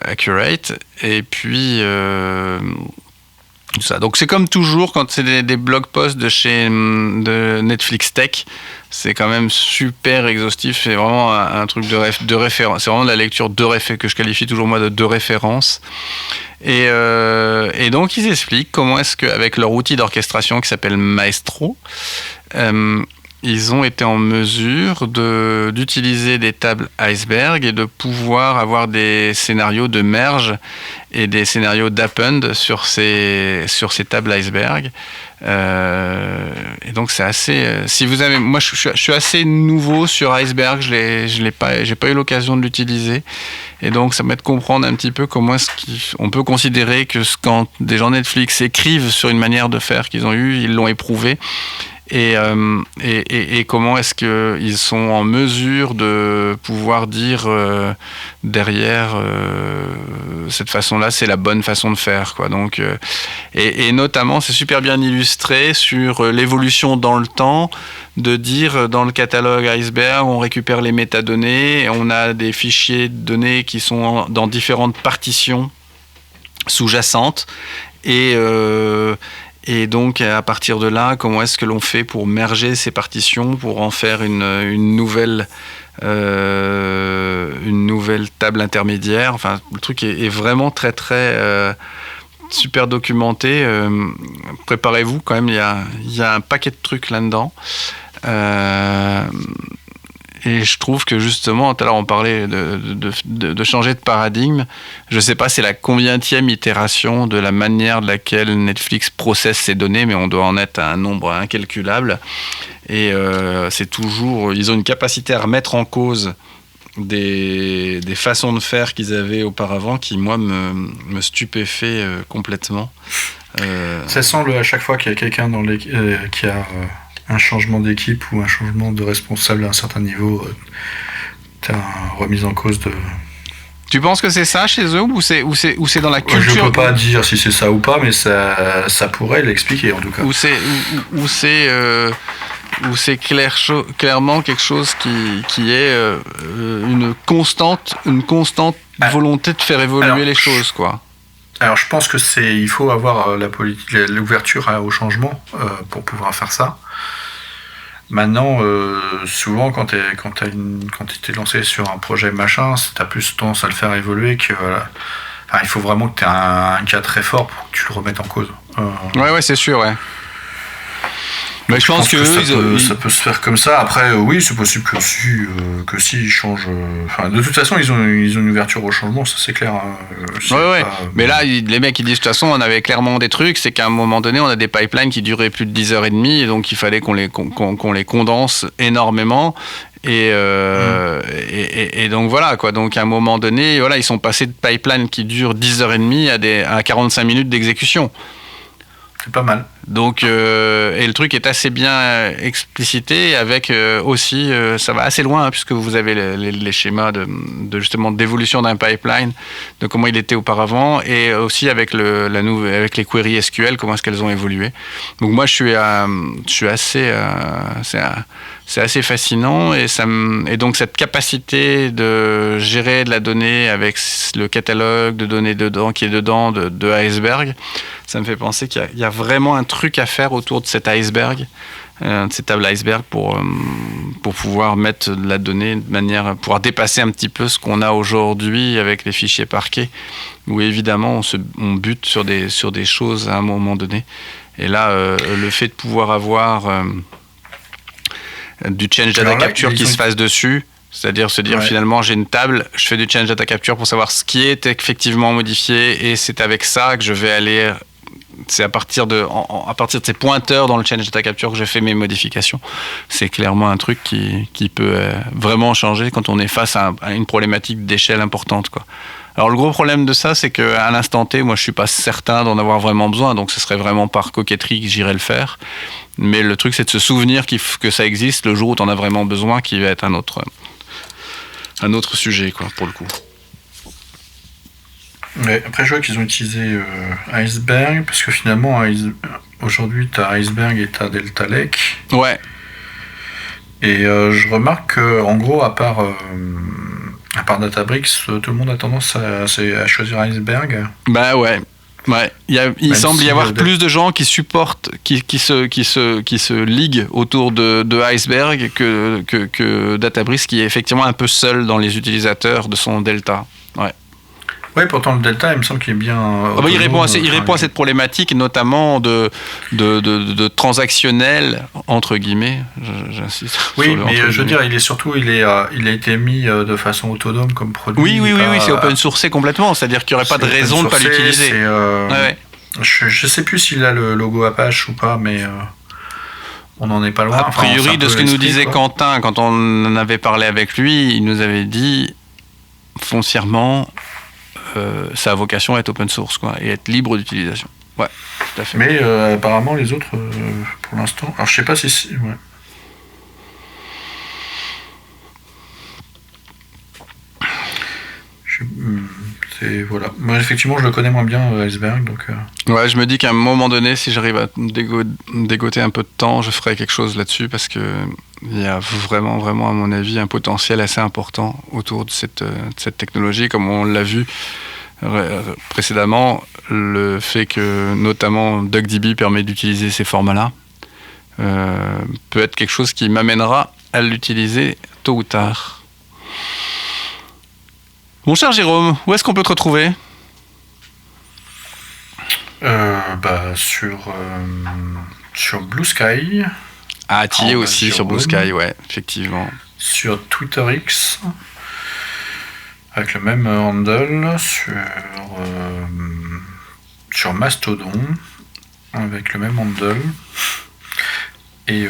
accurate, et puis tout ça. Donc c'est comme toujours quand c'est des blog posts de Netflix Tech, c'est quand même super exhaustif, c'est vraiment un truc de référence, c'est vraiment de la lecture que je qualifie toujours moi de référence. Et donc ils expliquent comment est-ce qu'avec leur outil d'orchestration qui s'appelle Maestro, ils ont été en mesure d'utiliser des tables Iceberg et de pouvoir avoir des scénarios de merge et des scénarios d'append sur ces tables Iceberg. Et donc c'est assez. Si vous avez, moi je suis assez nouveau sur Iceberg, j'ai pas eu l'occasion de l'utiliser. Et donc ça m'aide de comprendre un petit peu comment est-ce qu'on peut considérer que quand des gens Netflix écrivent sur une manière de faire qu'ils ont eu, ils l'ont éprouvé. Et comment est-ce qu'ils sont en mesure de pouvoir dire derrière cette façon-là, c'est la bonne façon de faire, quoi. Donc, et notamment, c'est super bien illustré sur l'évolution dans le temps, de dire dans le catalogue Iceberg, on récupère les métadonnées, on a des fichiers de données qui sont dans différentes partitions sous-jacentes, et Et donc, à partir de là, comment est-ce que l'on fait pour merger ces partitions, pour en faire une nouvelle table intermédiaire. Enfin, le truc est vraiment très, très super documenté. Préparez-vous quand même, il y a un paquet de trucs là-dedans. Et je trouve que justement, tout à l'heure on parlait de changer de paradigme. Je ne sais pas c'est la combienième itération de la manière de laquelle Netflix processe ses données, mais on doit en être à un nombre incalculable. Et c'est toujours, ils ont une capacité à remettre en cause des façons de faire qu'ils avaient auparavant qui, moi, me stupéfait complètement. Ça semble à chaque fois qu'il y a quelqu'un qui a un changement d'équipe ou un changement de responsable à un certain niveau, t'as une remise en cause de... Tu penses que c'est ça chez eux ou c'est dans la culture? Je peux pas dire si c'est ça ou pas, mais ça pourrait l'expliquer en tout cas. Ou c'est clairement quelque chose qui est une constante volonté de faire évoluer les choses, quoi. Alors je pense que il faut avoir l'ouverture au changement pour pouvoir faire ça. Maintenant, souvent quand t'es lancé sur un projet machin, t'as plus tendance à le faire évoluer que... il faut vraiment que t'aies un cas très fort pour que tu le remettes en cause. Ouais, c'est sûr, ouais. Mais je pense que ça peut se faire comme ça. Après, oui, c'est possible que si ils changent. De toute façon, ils ont une ouverture au changement, ça c'est clair. Ouais. Mais là, les mecs ils disent de toute façon, on avait clairement des trucs. C'est qu'à un moment donné, on a des pipelines qui duraient plus de 10h30, et donc il fallait qu'on les condense énormément. Et donc voilà quoi. Donc à un moment donné, voilà, ils sont passés de pipelines qui durent 10h30 à 45 minutes d'exécution. C'est pas mal. Donc, et le truc est assez bien explicité avec aussi, ça va assez loin, puisque vous avez les schémas de justement d'évolution d'un pipeline, de comment il était auparavant, et aussi avec avec les queries SQL, comment est-ce qu'elles ont évolué. Donc moi, je suis assez, c'est assez fascinant, et donc cette capacité de gérer de la donnée avec le catalogue de données qui est dedans de Iceberg, ça me fait penser qu'il y a vraiment un truc à faire autour de cet iceberg, de cette table iceberg pour pouvoir mettre de la donnée de manière, pouvoir dépasser un petit peu ce qu'on a aujourd'hui avec les fichiers parquets, où évidemment on bute sur des choses à un moment donné. Et là, le fait de pouvoir avoir du change data capture qui se fasse dessus, c'est-à-dire se dire finalement j'ai une table, je fais du change data capture pour savoir ce qui est effectivement modifié, et c'est avec ça que je vais aller... C'est à partir de ces pointeurs dans le change data capture que je fais mes modifications. C'est clairement un truc qui peut vraiment changer quand on est face à une problématique d'échelle importante, quoi. Alors le gros problème de ça, c'est qu'à l'instant T, moi je suis pas certain d'en avoir vraiment besoin, donc ce serait vraiment par coquetterie que j'irais le faire. Mais le truc, c'est de se souvenir que ça existe le jour où tu en as vraiment besoin, qui va être un autre sujet, quoi, pour le coup. Ouais, après, je vois qu'ils ont utilisé Iceberg, parce que finalement, aujourd'hui, tu as Iceberg et tu as Delta Lake. Ouais. Et je remarque qu'en gros, à part Databricks, tout le monde a tendance à choisir Iceberg. Bah ouais. Il semble y avoir plus de gens qui supportent, qui se liguent autour de Iceberg que Databricks, qui est effectivement un peu seul dans les utilisateurs de son Delta. Ouais. Oui, pourtant le Delta, il me semble qu'il est bien... il répond à cette problématique, notamment de transactionnel, entre guillemets, j'insiste. Oui, mais je veux dire, il a été mis de façon autonome comme produit. Oui, c'est open sourcé complètement, c'est-à-dire qu'il n'y aurait pas de raison de ne pas l'utiliser. Je ne sais plus s'il a le logo Apache ou pas, mais... on n'en est pas loin. A priori, de ce que nous disait Quentin, quand on en avait parlé avec lui, il nous avait dit, foncièrement... ça a vocation à être open source, quoi, et être libre d'utilisation. Ouais, tout à fait. Mais apparemment les autres, pour l'instant... Alors je sais pas si... Ouais. Voilà. Moi effectivement je le connais moins bien, Iceberg, donc... Ouais, je me dis qu'à un moment donné, si j'arrive à dégoter un peu de temps, je ferai quelque chose là-dessus, parce que il y a vraiment, vraiment, à mon avis, un potentiel assez important autour de cette technologie, comme on l'a vu précédemment, le fait que notamment DuckDB permet d'utiliser ces formats-là peut être quelque chose qui m'amènera à l'utiliser tôt ou tard. Mon cher Jérôme, où est-ce qu'on peut te retrouver ? Sur Blue Sky. Ah, tu y es aussi sur Blue Sky, ouais, effectivement. Sur Twitter X, avec le même handle, sur Mastodon, avec le même handle. Et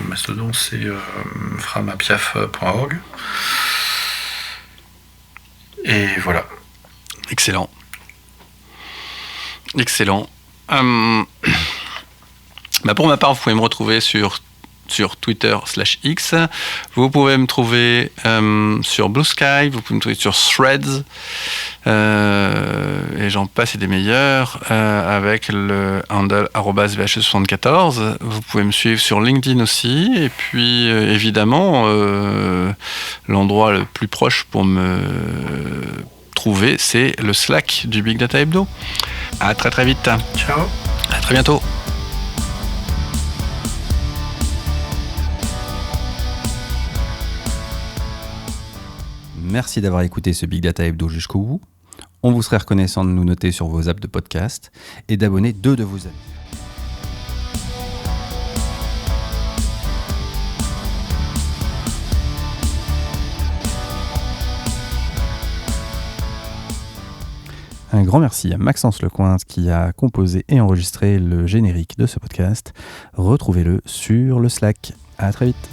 Mastodon, c'est framapiaf.org. Et voilà. Excellent. Pour ma part, vous pouvez me retrouver sur Twitter/X. Vous pouvez me trouver sur Blue Sky. Vous pouvez me trouver sur Threads. Et j'en passe et des meilleurs avec le handle @vhe74. Vous pouvez me suivre sur LinkedIn aussi. Et puis, évidemment, l'endroit le plus proche pour me trouver, c'est le Slack du Big Data Hebdo. À très très vite. Ciao. À très bientôt. Merci d'avoir écouté ce Big Data Hebdo jusqu'au bout. On vous serait reconnaissant de nous noter sur vos apps de podcast et d'abonner 2 de vos amis. Un grand merci à Maxence Lecointre qui a composé et enregistré le générique de ce podcast. Retrouvez-le sur le Slack. À très vite.